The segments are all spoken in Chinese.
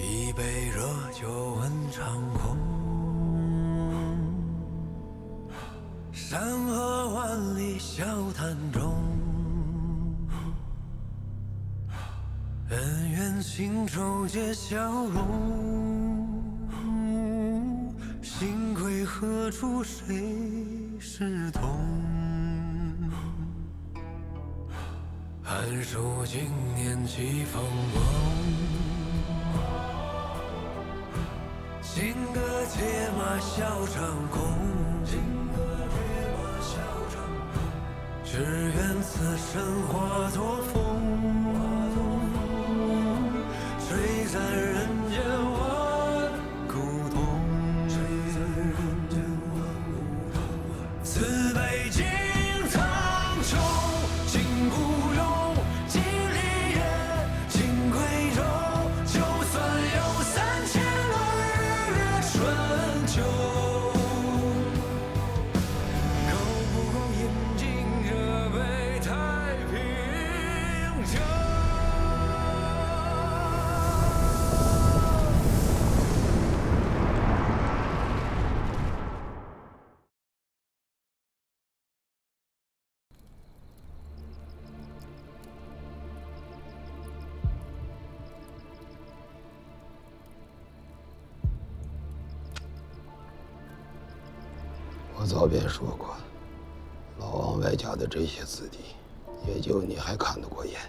一杯热酒问长空，山河万里笑谈中，恩怨情仇皆消融。心归何处谁是同？寒暑经年几风光，金戈铁马笑长空。只愿此生化作风，吹散人间万古痛。此北京苍穹，今孤勇，今离人，今归舟。就算有3000个日月春秋，够不够饮尽这杯太平酒？我早便说过，老王外家的这些子弟，也就你还看得过眼。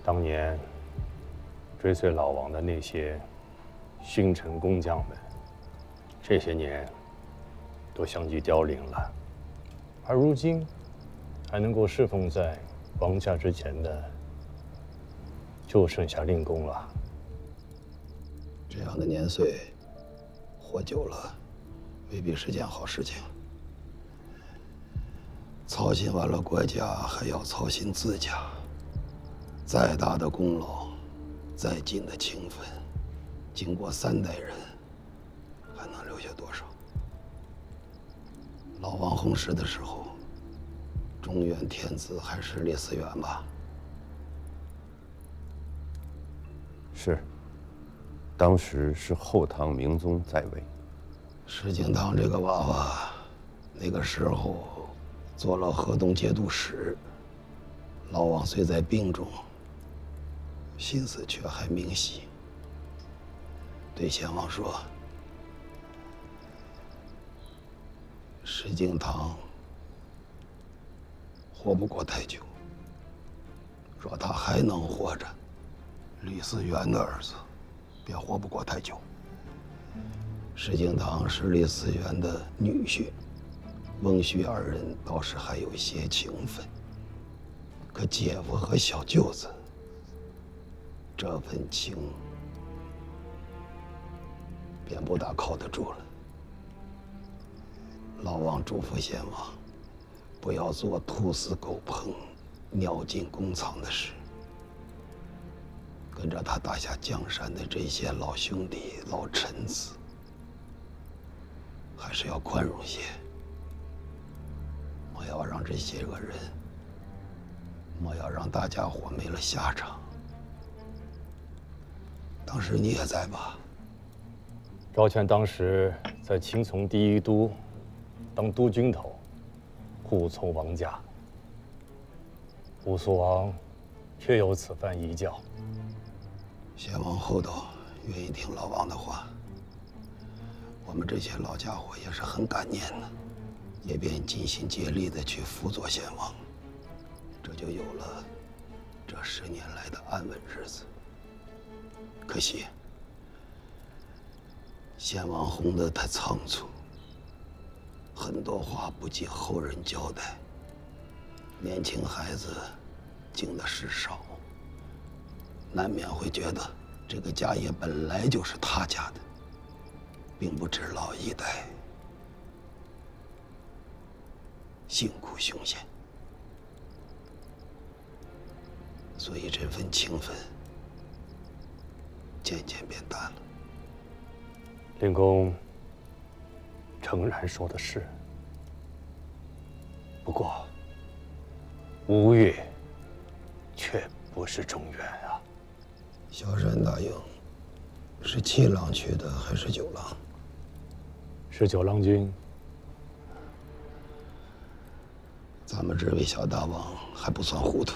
当年追随老王的那些勋臣工匠们，这些年都相继凋零了，而如今还能够侍奉在王家之前的，就剩下令公了。这样的年岁，活久了，未必是件好事情。操心完了国家，还要操心自家。再大的功劳，再尽的情分，经过3代人，还能留下多少？老王红时的时候，中原天子还是李嗣源吧？是，当时是后唐明宗在位。石敬瑭这个娃娃，那个时候做了河东节度使。老王虽在病中，心思却还明晰，对先王说：“石敬瑭活不过太久，若他还能活着，李嗣源的儿子便活不过太久。石敬瑭是李嗣源的女婿，翁婿2人倒是还有些情分，可姐夫和小舅子这份情便不大靠得住了。老王嘱咐先王，不要做兔死狗烹、鸟尽弓藏的事。跟着他打下江山的这些老兄弟、老臣子，还是要宽容些。莫要让这些个人，莫要让大家伙没了下场。当时你也在吧？赵谦当时在秦从第1都当都军头，护从王家。乌苏王确有此番遗教。先王厚道，愿意听老王的话。我们这些老家伙也是很感念的，也便尽心竭力的去辅佐先王，这就有了这10年来的安稳日子。可惜，先王红得太仓促，很多话不及后人交代，年轻孩子经的事少，难免会觉得这个家业本来就是他家的，并不知老一代辛苦凶险，所以这份情分渐渐变淡了。令公诚然说的是，不过吴越却不是中原啊。萧山大营是7郎去的还是9郎？是9郎军。咱们这位小大王还不算糊涂。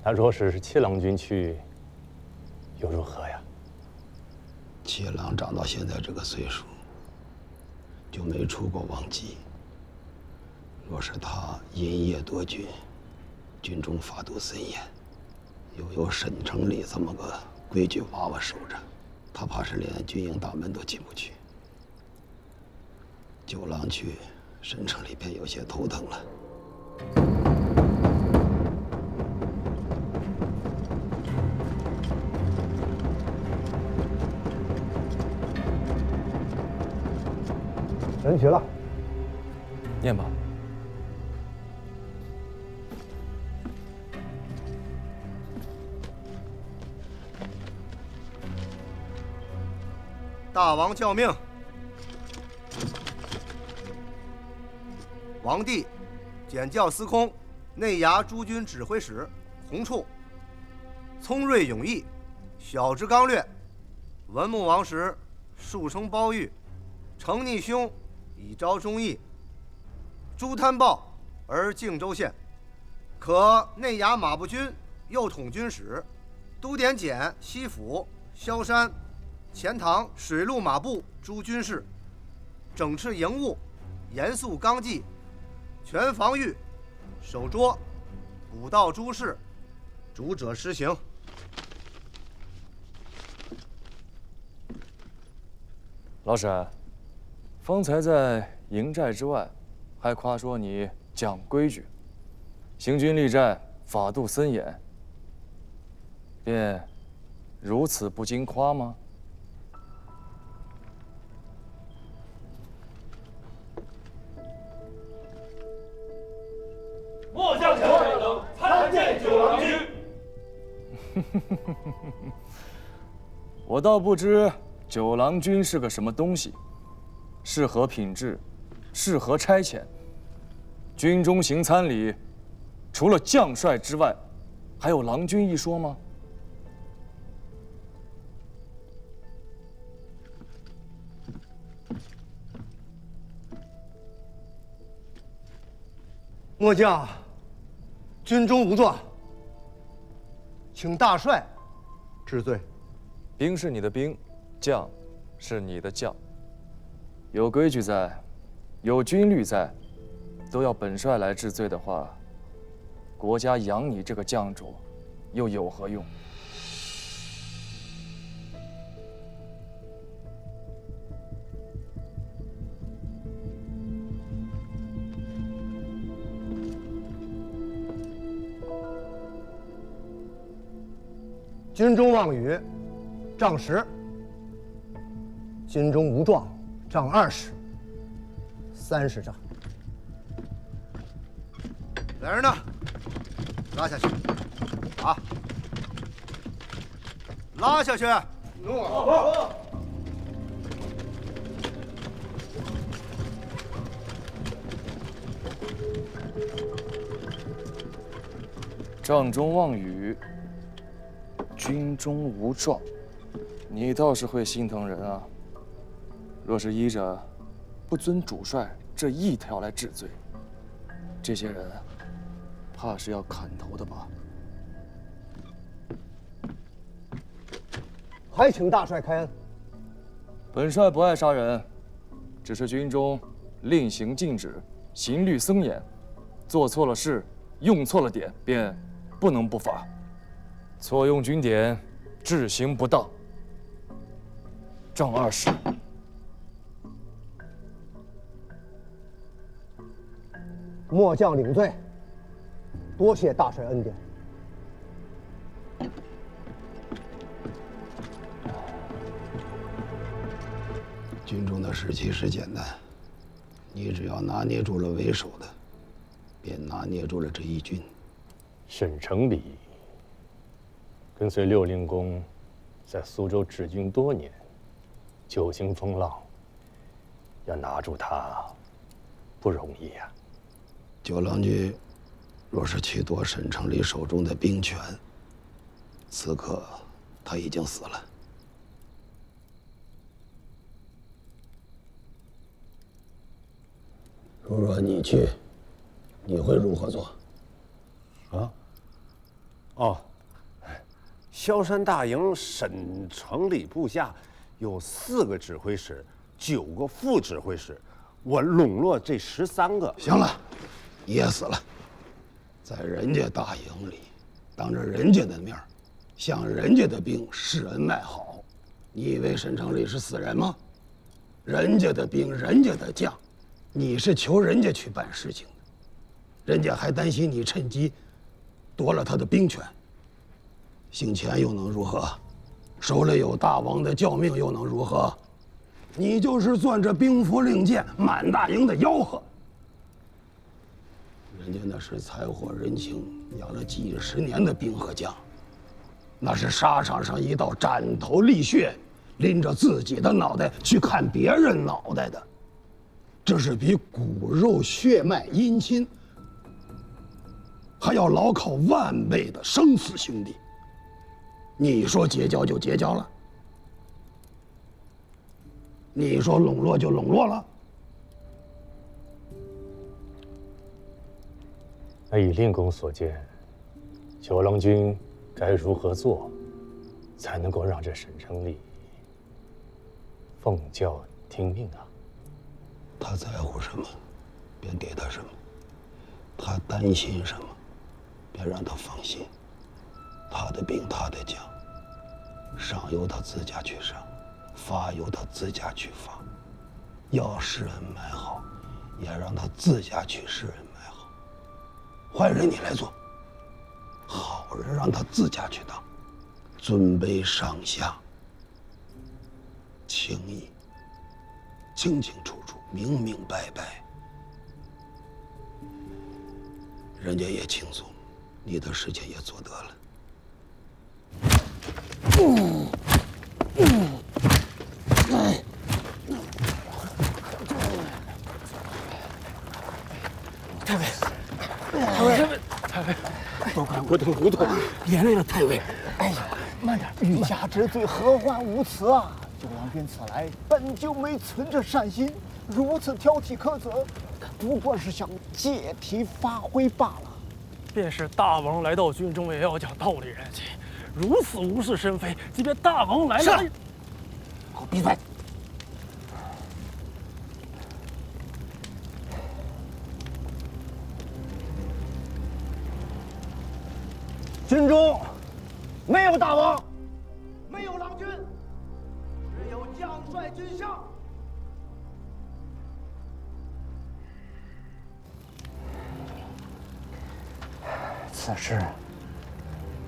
他若是7郎军去，又如何呀7郎长到现在这个岁数，就没出过王籍。若是他因业夺军，军中法度森严，又有沈城里这么个规矩娃娃守着，他怕是连军营大门都进不去。9郎去，沈城里便有些头疼了。人齐了，念吧。大王教命，王帝检校司空、内衙诸军指挥使洪处，聪锐勇毅，晓之刚略。文穆王时，数称褒誉，承逆兄以昭忠义，诛贪暴而靖州县。可内衙马步军右统军使，都点检西府、萧山、钱塘水陆马步诸军事，整饬营务，严肃纲纪，全防御，守捉，捕盗诸事，主者施行。老沈，方才在营寨之外，还夸说你讲规矩，行军立战法度森严，便如此不经夸吗？末将小人等参见9郎君。我倒不知9郎君是个什么东西，是何品质，是何差遣？军中行参礼，除了将帅之外，还有郎君一说吗？末将军中无状，请大帅治罪。兵是你的兵，将是你的将。有规矩在，有军律在，都要本帅来治罪的话，国家养你这个将主，又有何用？军中妄语，杖10；军中无状，杖20，30杖。来人呐，拉下去！啊，拉下去！帐中妄语，军中无状，你倒是会心疼人啊。若是依着不遵主帅这一条来治罪，这些人怕是要砍头的吧？还请大帅开恩。本帅不爱杀人，只是军中令行禁止，刑律森严，做错了事，用错了典，便不能不罚。错用军典，治刑不当，杖20。末将领罪，多谢大帅恩典。军中的事其实简单，你只要拿捏住了为首的，便拿捏住了这一军。沈城礼跟随六令公在苏州治军多年，久经风浪，要拿住他不容易呀。九郎君若是去夺沈成礼手中的兵权，此刻他已经死了。如若你去，你会如何做？萧山大营沈成礼部下有4个指挥使，9个副指挥使，我笼络这13个。行了，噎死了，在人家大营里，当着人家的面儿，向人家的兵施恩卖好，你以为沈成礼是死人吗？人家的兵，人家的将，你是求人家去办事情的，人家还担心你趁机夺了他的兵权。姓钱又能如何？手里有大王的教命又能如何？你就是攥着兵符令箭，满大营的吆喝。人家那是财货人情，养了几十年的兵和将，那是沙场上一道斩头立血，拎着自己的脑袋去看别人脑袋的，这是比骨肉血脉姻亲还要牢靠万倍的生死兄弟。你说结交就结交了，你说笼络就笼络了。那以令公所见，九郎君该如何做，才能够让这沈成礼奉教听命啊？他在乎什么，便给他什么；他担心什么，便让他放心。他的兵，他的将，赏由他自家去赏，罚由他自家去罚。要施恩买好，也让他自家去施恩买好。坏人你来做，好人让他自家去当。尊卑上下，情义清清楚楚，明明白白，人家也轻松，你的事情也做得了。都怪我的糊涂，连累了太尉。哎呀，慢点，欲加之罪，何患无辞啊！九郎君此来本就没存着善心，如此挑剔苛责，不过是想借题发挥罢了。便是大王来到军中，也要讲道理人情。如此无事生非，即便大王来了，是，给我闭嘴！军中没有大王，没有郎君，只有将帅军相。此事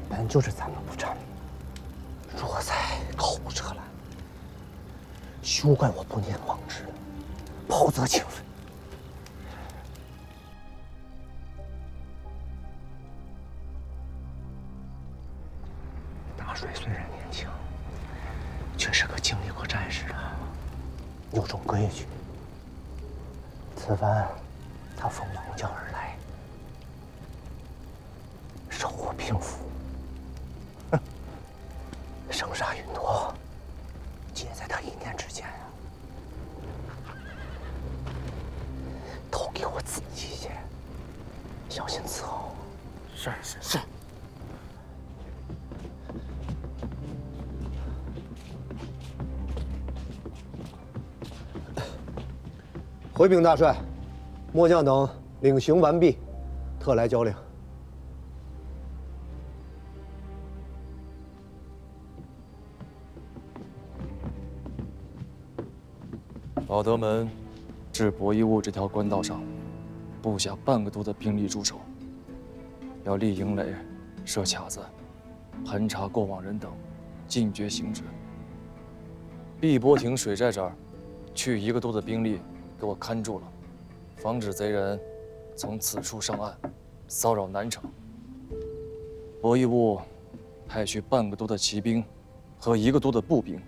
本就是咱们不善，若再口无遮拦，休怪我不念往之，袍泽请分。大水虽然年轻，却是个经历过战事的，有种规矩。此番他奉王教而来，手握兵符，生杀予夺，皆在他一念之间啊！都给我仔细些，小心伺候。是是是。回禀大帅，末将等领刑完毕，特来交令。保德门至博弈坞这条官道上，布下半个多的兵力驻守，要立营垒、设卡子，盘查过往人等，禁绝行止。碧波亭水寨这儿，去1个多的兵力给我看住了，防止贼人从此处上岸，骚扰南城。博弈坞派去半个多的骑兵和1个多的步兵，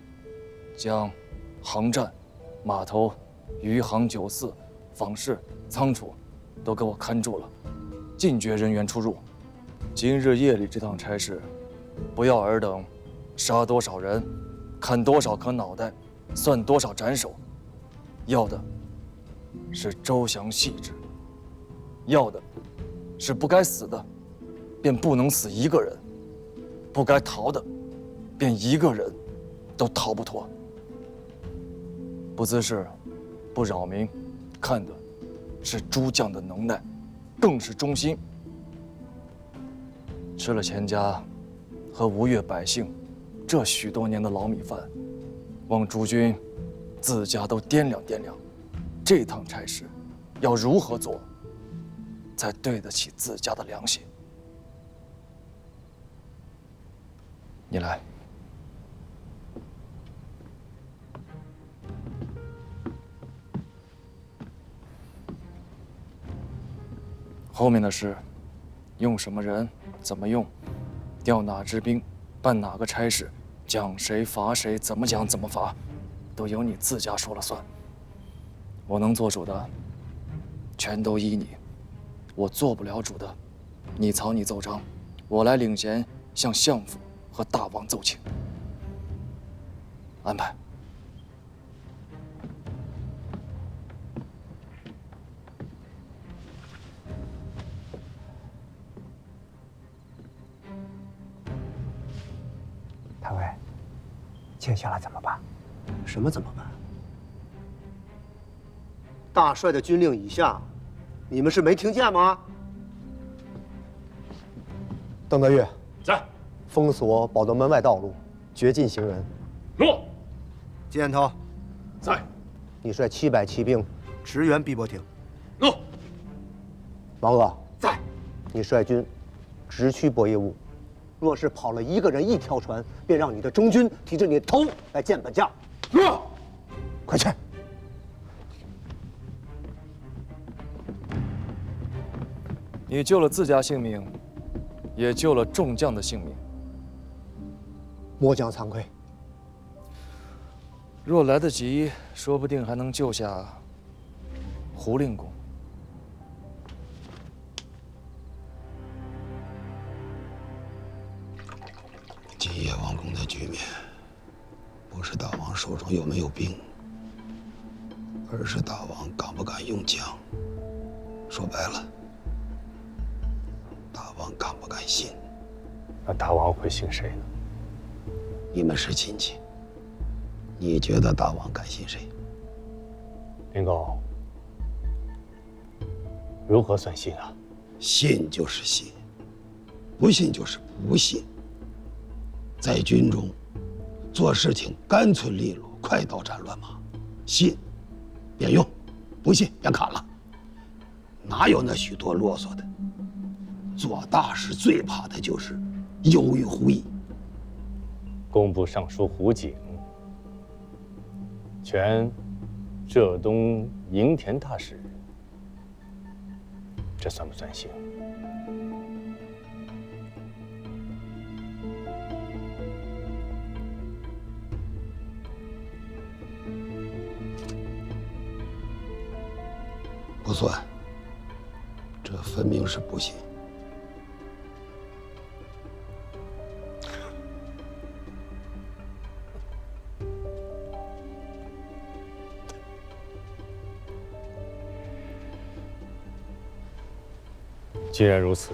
将航站、码头、余杭酒肆、坊市、仓储都给我看住了，禁绝人员出入。今日夜里这趟差事，不要尔等杀多少人，砍多少颗脑袋，算多少斩首，要的是周详细致，要的是不该死的便不能死一个人，不该逃的便一个人都逃不脱。不滋事，不扰民，看的是诸将的能耐，更是忠心。吃了钱家和吴越百姓这许多年的老米饭，望诸君自家都掂量掂量，这趟差事要如何做，才对得起自家的良心。你来。后面的事，用什么人，怎么用，调哪支兵，办哪个差事，讲谁罚谁，怎么讲怎么罚，都由你自家说了算。我能做主的，全都依你；我做不了主的，你草拟奏章，我来领衔向相府和大王奏请。安排。太尉，接下来怎么办？什么怎么办？大帅的军令已下，你们是没听见吗？邓德岳，在。封锁宝德门外道路，绝禁行人。诺。箭头，在。你率700骑兵驰援碧波亭。诺。王鄂，在。你率军直趋博业坞。若是跑了一个人一条船，便让你的中军提着你的头来见本将。诺。快去！你救了自家性命，也救了众将的性命。末将惭愧。若来得及，说不定还能救下胡令公。今夜王宫的局面，不是大王手中有没有兵，而是大王敢不敢用将。说白了，大王敢不敢信？那大王会信谁呢？你们是亲戚，你觉得大王敢信谁？林公，如何算信啊？信就是信，不信就是不信。在军中，做事情干脆利落，快刀斩乱麻。信，便用；不信，便砍了。哪有那许多啰嗦的？做大事最怕的就是犹豫狐疑。工部尚书胡景全浙东营田大使，这算不算信？不算，这分明是不信。既然如此，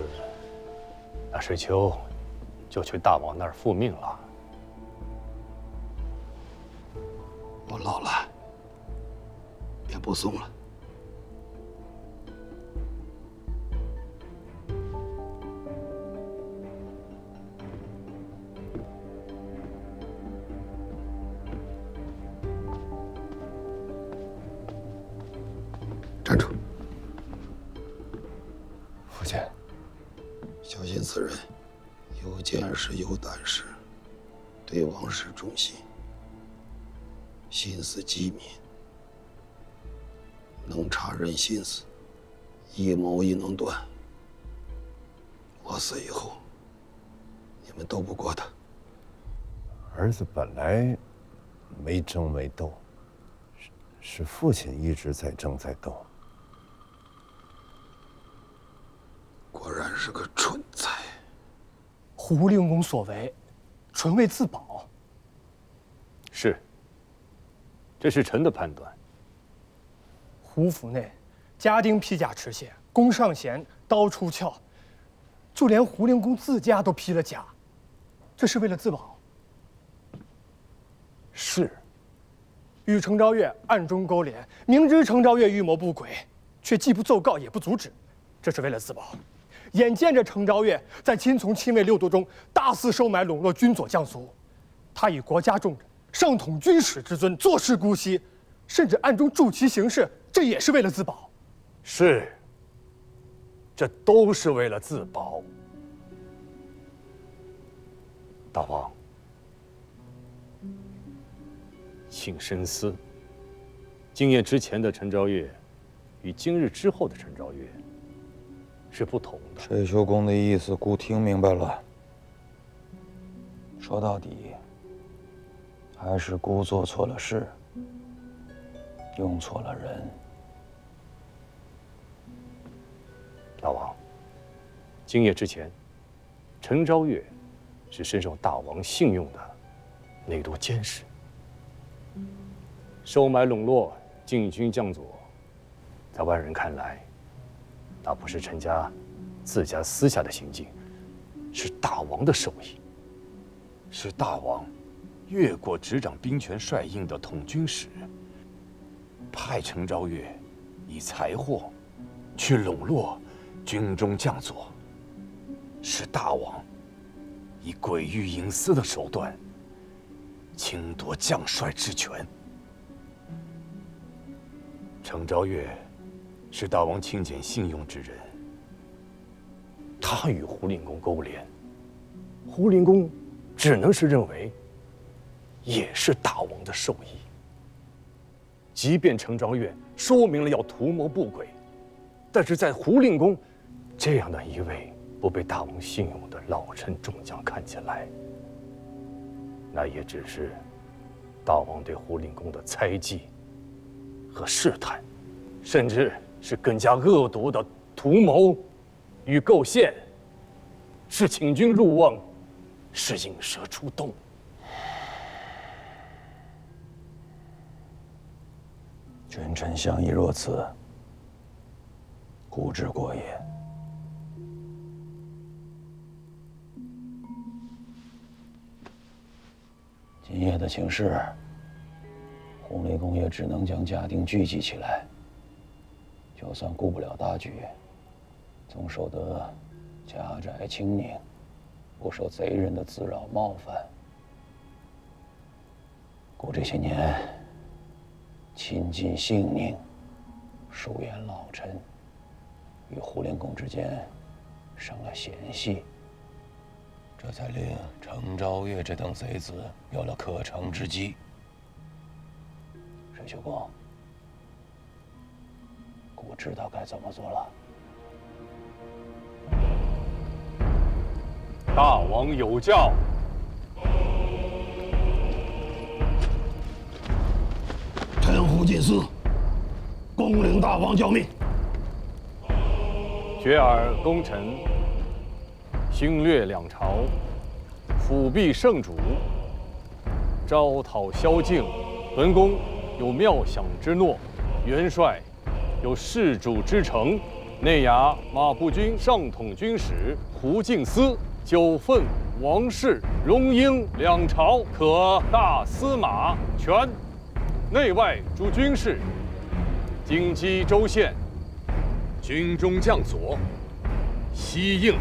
那水丘就去大王那儿复命了。我老了，便不送了。站住！父亲，小心此人有见识有胆识，对王室忠心，心思机敏，能察人心思，一谋亦能断。我死以后，你们斗不过他。儿子本来没争没斗，是父亲一直在争在斗。是个蠢材。胡令公所为，纯为自保。是，这是臣的判断。胡府内，家丁披甲持械，弓上弦，刀出鞘，就连胡令公自家都披了甲，这是为了自保。是。与程昭月暗中勾连，明知程昭月预谋不轨，却既不奏告也不阻止，这是为了自保。眼见着程昭月在亲从亲卫6都中大肆收买笼络军左将卒，他以国家重任，上统军使之尊，坐视姑息，甚至暗中助其行事，这也是为了自保。是，这都是为了自保。大王，请深思。今夜之前的陈昭月，与今日之后的陈昭月是不同的。水秀公的意思，孤听明白了。说到底，还是孤做错了事，用错了人。大王，今夜之前，陈昭月是深受大王信用的内都监视，收买笼络禁军将佐，在外人看来，那不是陈家自家私下的行径，是大王的授意，是大王越过执掌兵权帅印的统军使，派陈昭月以财货去笼络军中将佐，是大王以诡域隐私的手段侵夺将帅之权。程昭月是大王亲简信用之人，他与胡令公勾连，胡令公只能是认为也是大王的授意。即便程昭月说明了要图谋不轨，但是在胡令公这样的一位不被大王信用的老臣众将看起来，那也只是大王对胡令公的猜忌和试探，甚至是更加恶毒的图谋与构陷，是请君入瓮，是引蛇出洞。君臣相议若此，孤之过也。今夜的请示，红雷公也只能将家丁聚集起来，就算顾不了大局，总守得家宅清宁，不受贼人的滋扰冒犯。顾这些年亲近性命，疏远老臣，与胡令公之间生了嫌隙，这才令程昭月这等贼子有了可乘之机。水秀公，孤知道该怎么做了。大王有教。臣胡进思，恭领大王教命。觉尔功臣，勋略两朝，辅弼圣主，招讨宵禁。本宫有妙想之诺，元帅有事主之诚。内衙马步军上统军使胡敬思，九份王氏、荣英两朝可大司马权。内外诸军事，京畿州县，军中将佐，西应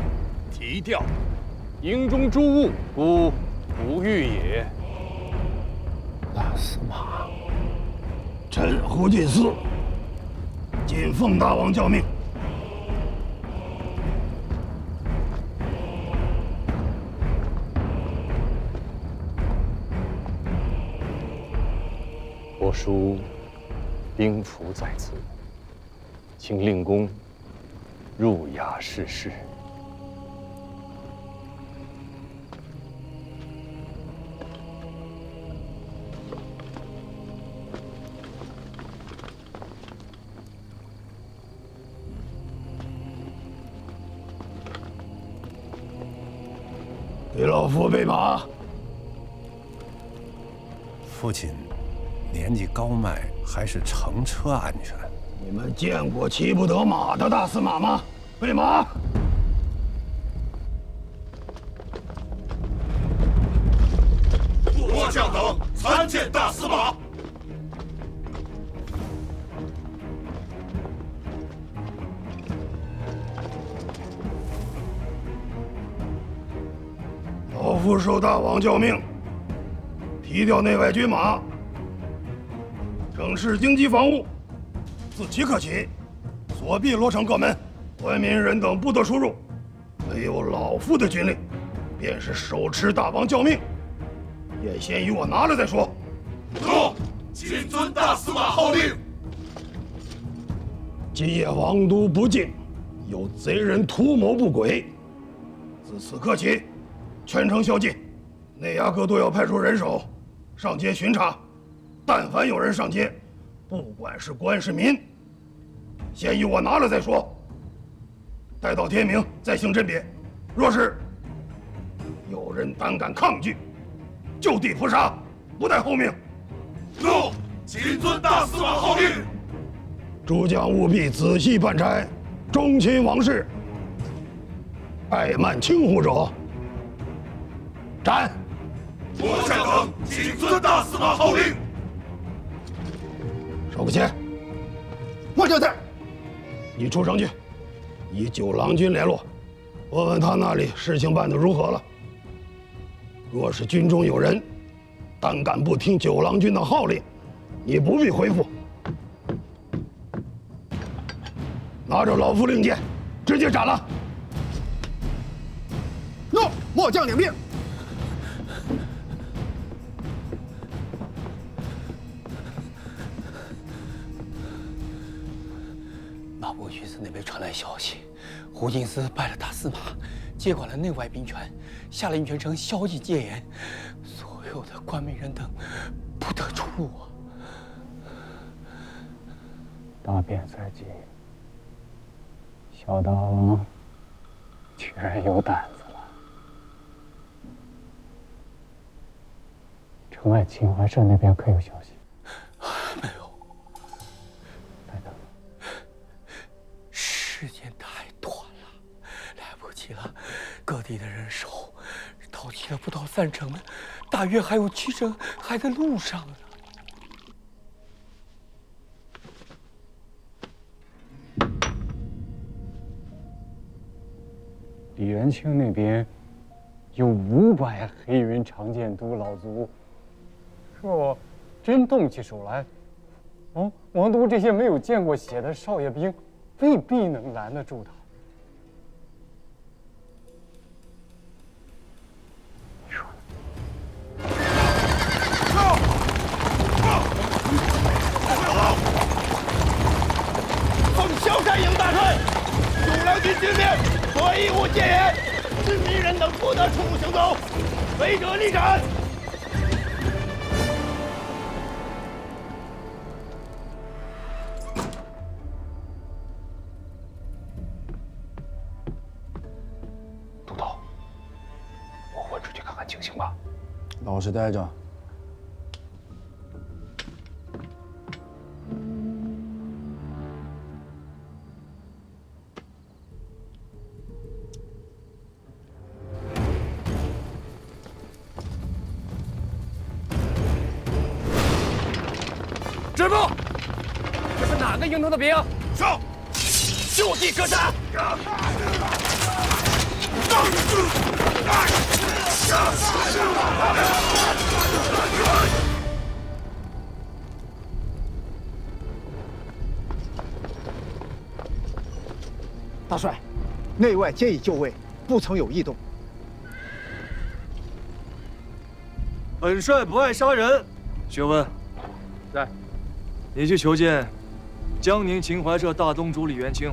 提调，营中诸务，故不欲也。大司马，臣胡进思，谨奉大王教命。我书兵符在此，请令公入衙试事。给老夫备马。父亲年纪高迈，还是乘车安全。你们见过骑不得马的大司马吗？备马。末将等参见大司马。老夫受大王教命，提调内外军马，整治京畿防务。自即刻起，锁闭罗城各门，官民人等不得出入。没有老夫的军令，便是手持大王教命。眼先与我拿了再说。诺，谨遵大司马号令。今夜王都不进，有贼人图谋不轨。自此刻起，全城宵禁，内衙各都要派出人手上街巡查。但凡有人上街，不管是官是民，先与我拿了再说。待到天明再行甄别。若是有人胆敢抗拒，就地扑杀，不待后命。诺，谨遵大司马号令。诸将务必仔细办差，忠亲王室。怠慢轻忽者，斩。末将等谨遵大司马号令。少个钱。末将在。你出城去，与九郎君联络，问问他那里事情办得如何了。若是军中有人胆敢不听九郎君的号令，你不必回复，拿着老夫令箭，直接斩了。诺，末将领命。马步军司那边传来消息，胡金司拜了大司马，接管了内外兵权，下令全城宵禁戒严，所有的官民人等不得出入啊！大变在即，小大王居然有胆子了。城外秦淮社那边可有消息？没有。来等。时间太短了，来不及了。各地的人手到齐了不到3成，大约还有7成还在路上呢。李元清那边有500黑云长剑都老卒，若真动起手来，王都这些没有见过血的少爷兵，未必能拦得住他。你说奉萧山营大帅，九郎军军令，所义务戒严，市民人等不得出入行走，违者立斩。都头，我混出去看看情形吧。老实待着。支部，这是哪个营头的兵？上，就地格杀！大帅，内外皆已就位，不曾有异动。本帅不爱杀人。学文，在，你去求见江宁秦淮社大东主李元清，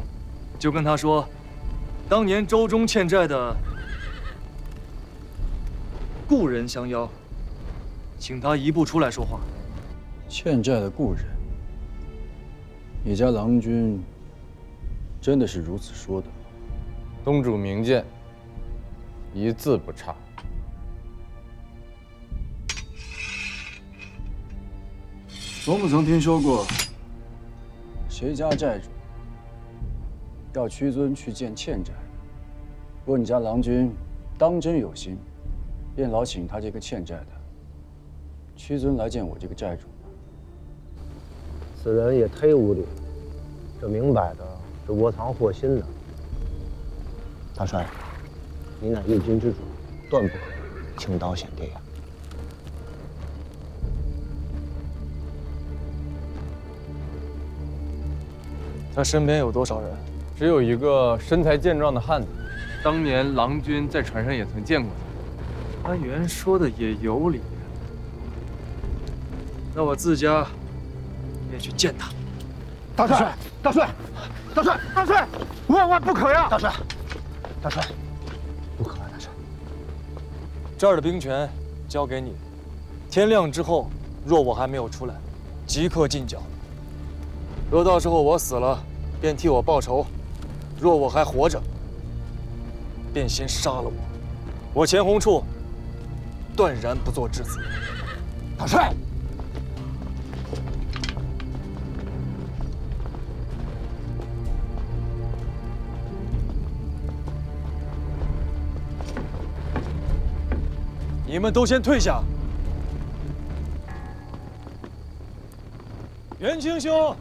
就跟他说，当年周中欠债的故人相邀，请他一步出来说话。欠债的故人，你家郎君真的是如此说的吗？东主明鉴，一字不差。从不曾听说过谁家债主要屈尊去见欠债。不过你家郎君当真有心，便劳请他这个欠债的屈尊来见我这个债主。此人也忒无礼了，这明摆的是窝藏祸心的。大帅，你乃一军之主，断不可轻刀显地呀！他身边有多少人？只有一个身材健壮的汉子，当年郎君在船上也曾见过他。安元说的也有理，那我自家也去见他。大帅，大帅，大帅，大帅，万万不可呀！大帅，大帅，不可啊！大帅，这儿的兵权交给你，天亮之后，若我还没有出来，即刻进剿。若到时候我死了，便替我报仇；若我还活着，便先杀了我。我钱弘处断然不做质子。大帅，你们都先退下。元清兄，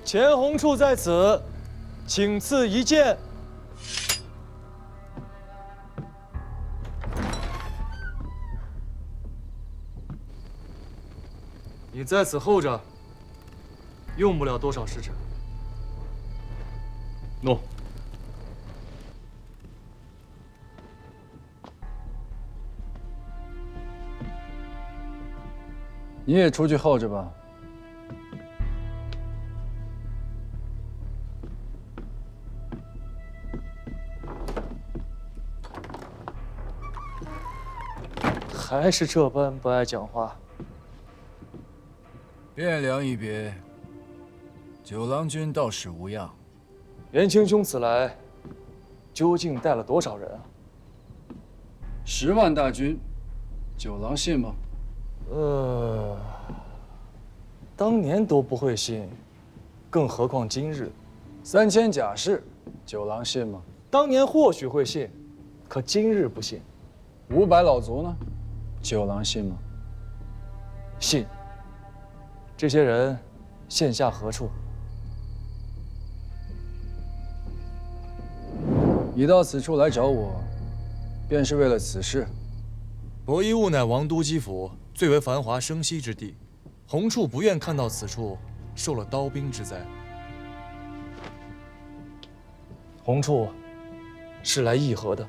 钱弘处在此，请赐一剑。你在此候着，用不了多少时辰。诺。你也出去候着吧。还是这般不爱讲话。汴梁一别，九郎君倒是无恙。元清兄此来，究竟带了多少人啊？10万大军，九郎信吗？当年都不会信，更何况今日。3000甲士，九郎信吗？当年或许会信，可今日不信。500老卒呢？九郎信吗？信。这些人现下何处？你到此处来找我，便是为了此事。伯夷吾乃王都基府最为繁华生息之地，弘处不愿看到此处受了刀兵之灾。弘处是来议和的。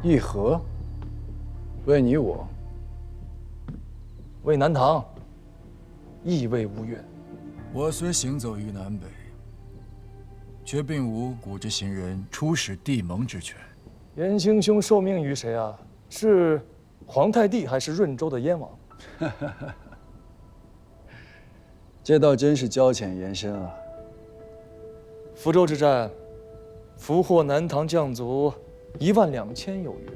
议和？为你我？为南唐？亦为吴越。我虽行走于南北，却并无古之行人出使地盟之权。元清兄受命于谁啊？是皇太帝还是润州的燕王？这倒真是交浅言深啊。福州之战，俘获南唐将卒12000有余，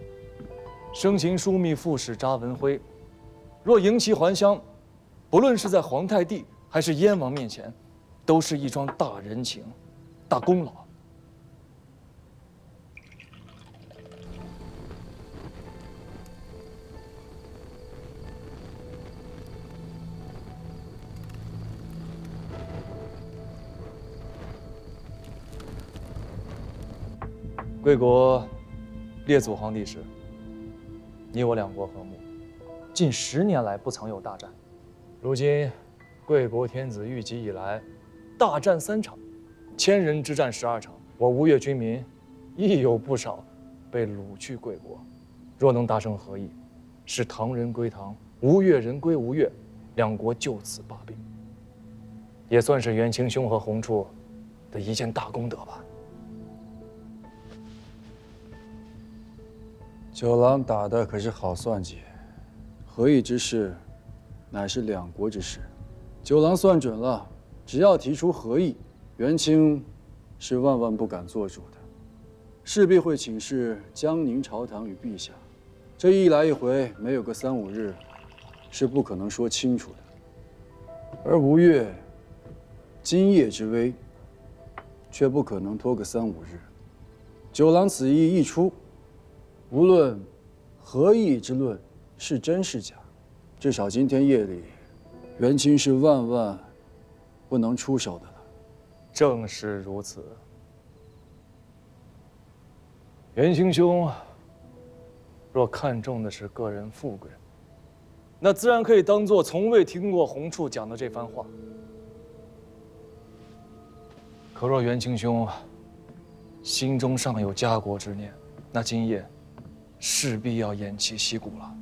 生擒枢密副使查文辉。若迎其还乡，不论是在皇太帝还是燕王面前，都是一桩大人情、大功劳。贵国列祖皇帝时，你我两国和睦，近10年来不曾有大战。如今贵国天子御疾以来，大战3场，1000人之战12场，我吴越军民亦有不少被掳去贵国。若能达成和议，使唐人归唐，吴越人归吴越，两国就此罢兵，也算是元清兄和弘处的一件大功德吧。九郎打的可是好算计，和议之事，乃是两国之事。九郎算准了，只要提出和议，元清是万万不敢做主的。势必会请示江宁朝堂与陛下。这一来一回，没有个3、5日，是不可能说清楚的。而吴越今夜之危，却不可能拖个3、5日。九郎此意一出，无论何意之论是真是假，至少今天夜里，元清是万万不能出手的了。正是如此。元清兄若看重的是个人富贵，那自然可以当做从未听过洪处讲的这番话。可若元清兄心中尚有家国之念，那今夜势必要偃旗息鼓了。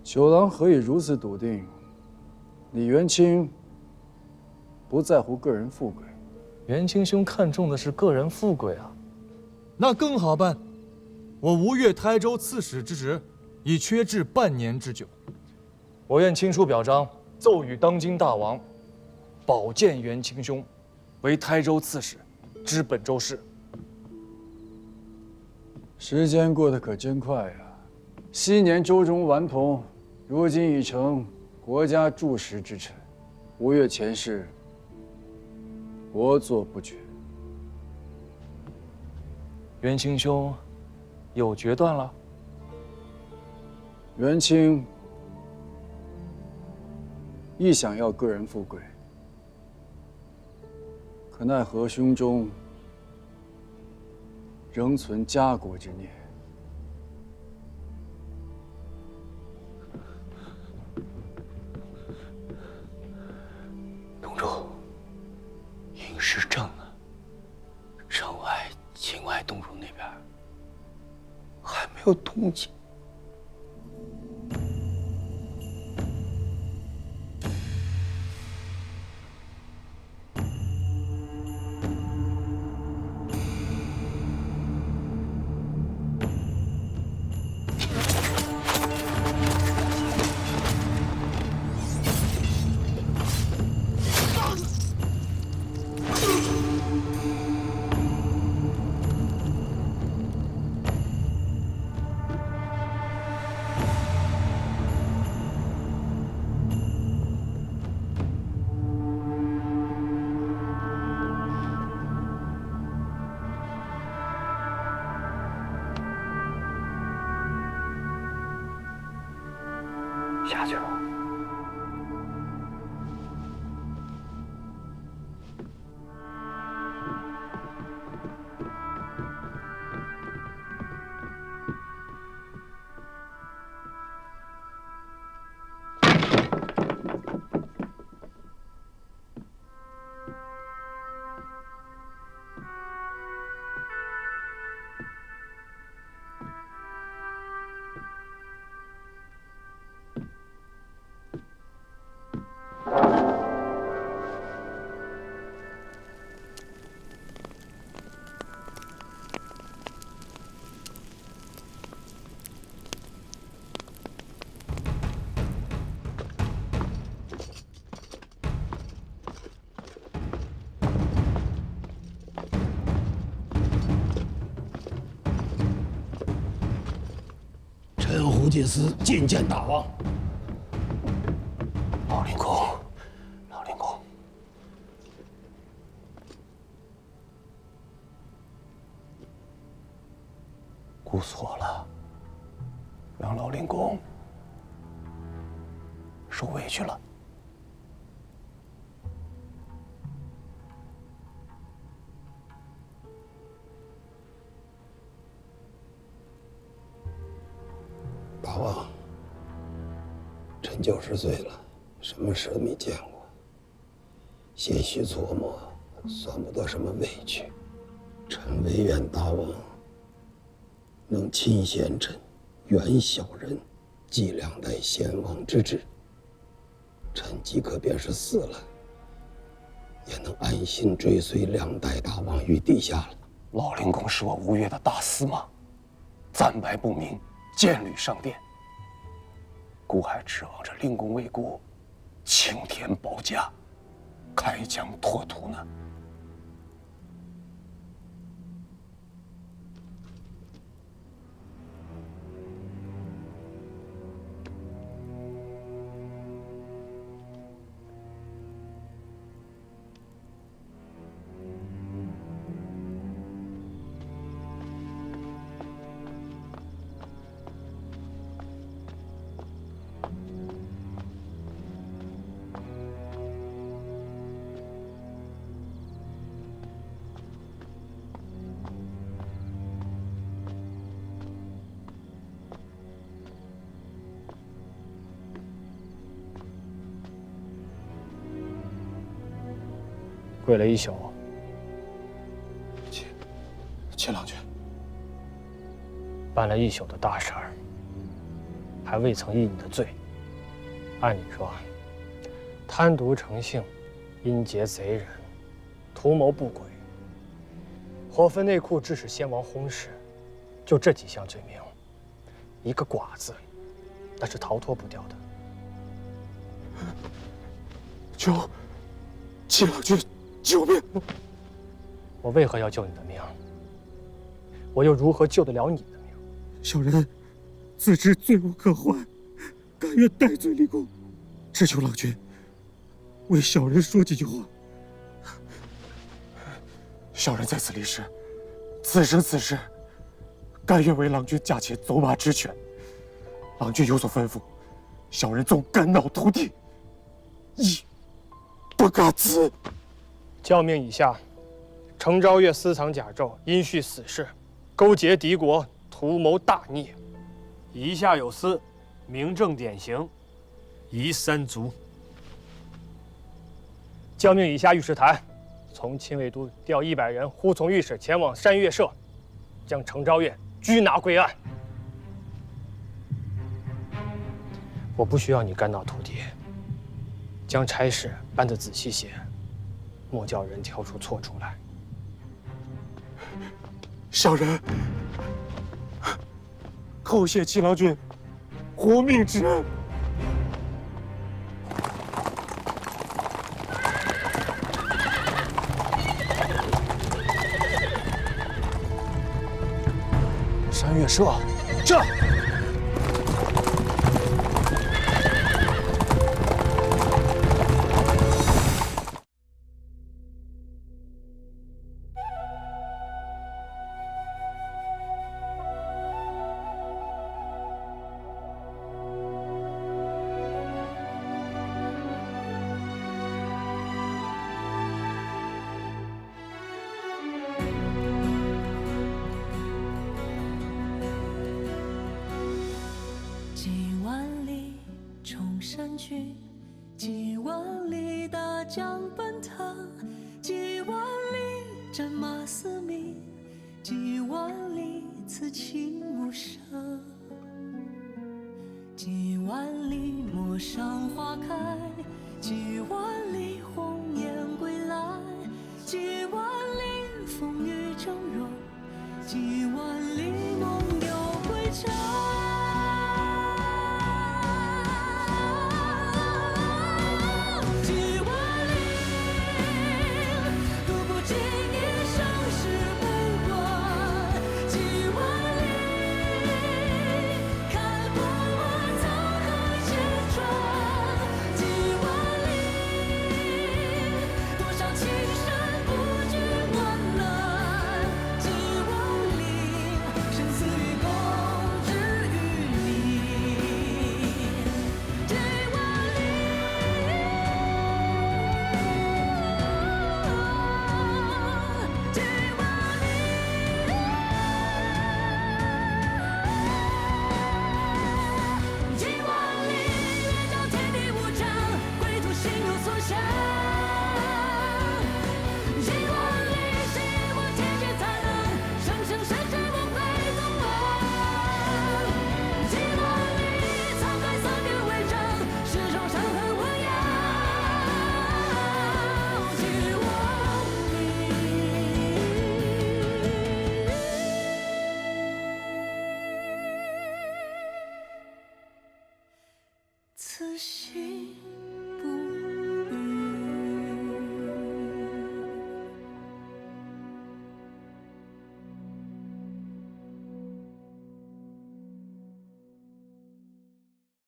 九郎何以如此笃定？你元清不在乎个人富贵？元清兄看重的是个人富贵啊，那更好办。我吴越台州刺史之职已缺至半年之久，我愿亲书表彰，奏与当今大王，保荐元清兄为台州刺史，知本州事。时间过得可真快呀！昔年周中顽童，如今已成国家柱石之臣，吴越前世国祚不绝。元清兄有决断了？元清亦想要个人富贵，可奈何胸中仍存家国之念。东主，应时正啊，城外、境外东主那边还没有动静。下去了。胡进司觐见大王。老令公，老令公，顾错了，让老令公受委屈了。大王，臣90岁了，什么事都没见过，些许琢磨，算不得什么委屈。臣唯愿大王能亲贤臣，远小人，计2代先王之志。臣即可便是死了，也能安心追随2代大王于地下了。老令公是我吴越的大司马，暂白不明，剑履上殿，孤还指望着令公为国，青天保驾，开疆拓土呢。为了一宿。秦郎君，办了一宿的大事儿，还未曾议你的罪。按理说，贪渎成性，阴劫贼人，图谋不轨，火焚内库，致使先王薨逝，就这几项罪名，一个寡字，那是逃脱不掉的。求秦郎君救命！我为何要救你的命？我又如何救得了你的命？小人自知罪无可悔，甘愿戴罪立功，只求郎君为小人说几句话。小人在此立誓，此生此世，甘愿为郎君驾前走马执拳。郎君有所吩咐，小人纵肝脑涂地，亦不敢辞。教命以下，程昭月私藏甲胄，因续死事，勾结敌国，图谋大逆。以下有司，明正典刑，夷三族。教命以下御史台，从亲卫都调100人，护从御史前往山岳社，将程昭月拘拿归案。我不需要你肝脑涂地，将差事办得仔细些，莫叫人挑出错处来。小人叩谢秦郎君活命之恩。山岳社，这。几万里大江奔腾，几万里战马嘶鸣，几万里此情无声，几万里陌上花开。